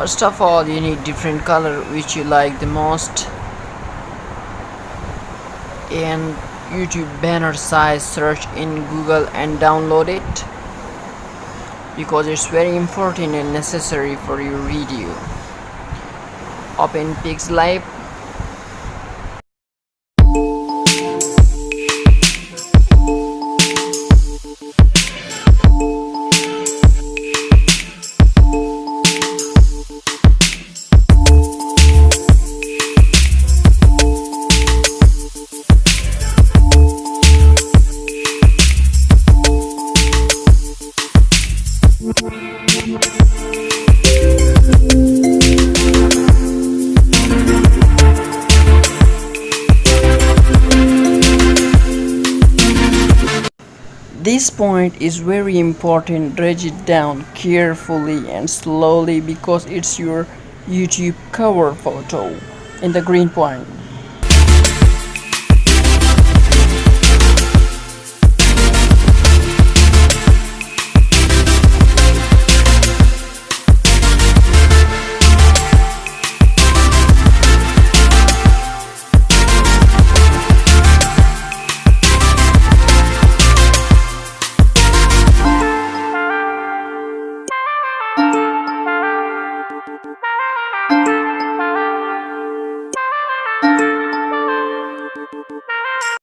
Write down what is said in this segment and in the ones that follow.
First of all, you need different color which you like the most, and YouTube banner size. Search in Google and download it because it's very important and necessary for your video. Open pixellab. This point is very important. Drag it down carefully and slowly because it's your YouTube cover photo in the green point.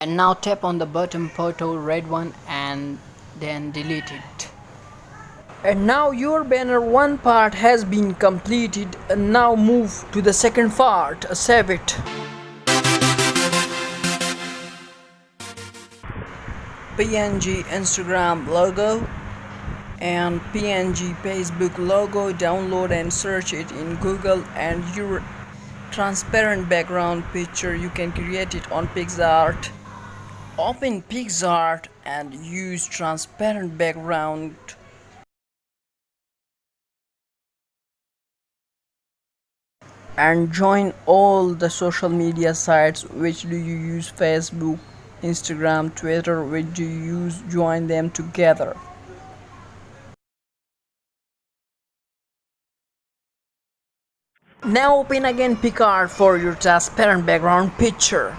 And now tap on the bottom photo, red one, and then delete it. And now your banner one part has been completed, and now move to the second part. Save it. PNG Instagram logo and PNG Facebook logo. Download and search it in Google, and your transparent background picture you can create it on picsart. Open picsart and use transparent background. And join all the social media sites. Which do you use? Facebook, Instagram, Twitter, which do you use? Join them together. Now open again picsart for your transparent background picture.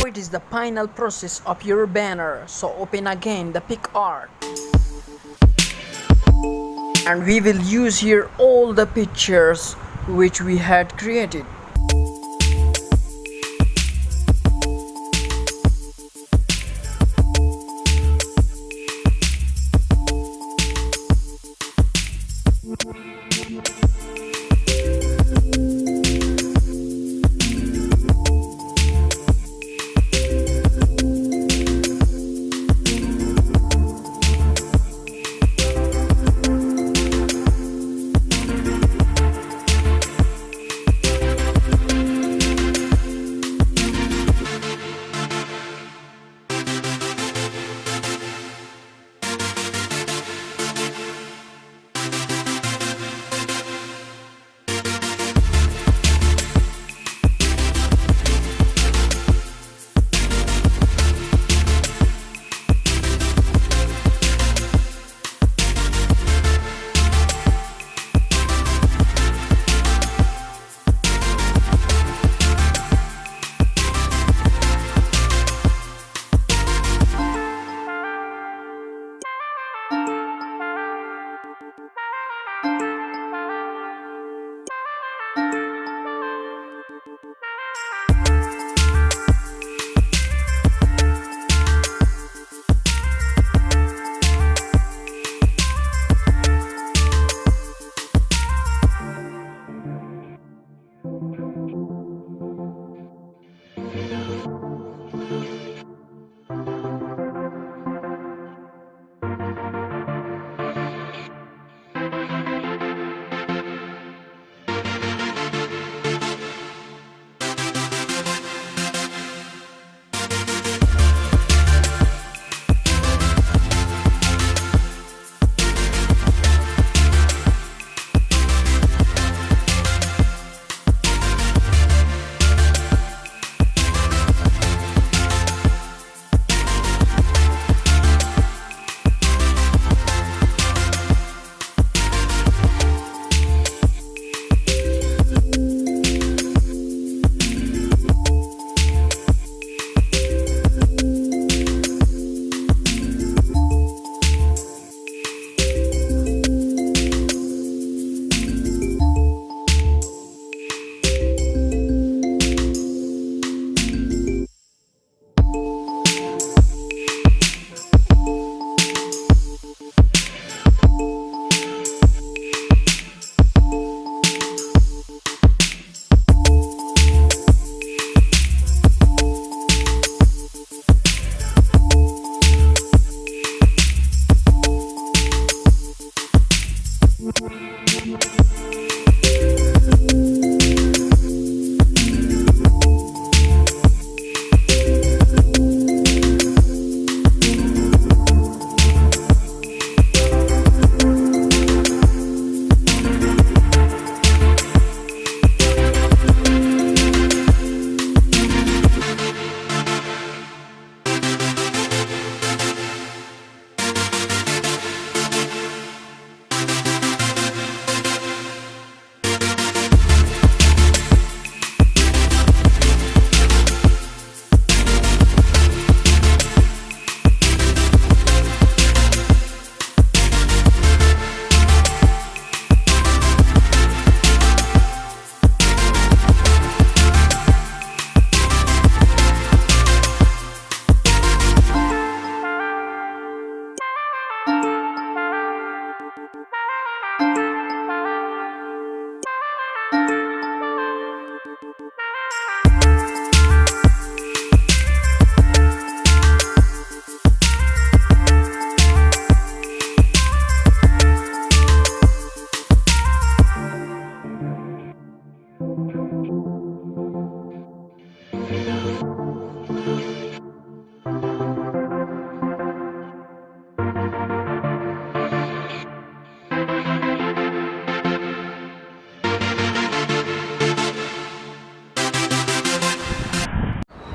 It is the final process of your banner. So open again the picsart, and we will use here all the pictures which we had created.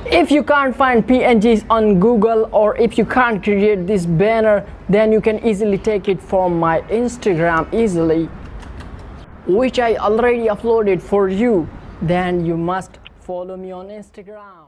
If you can't find PNGs on Google, or if you can't create this banner, then you can easily take it from my Instagram easily, which I already uploaded for you. Then you must follow me on Instagram.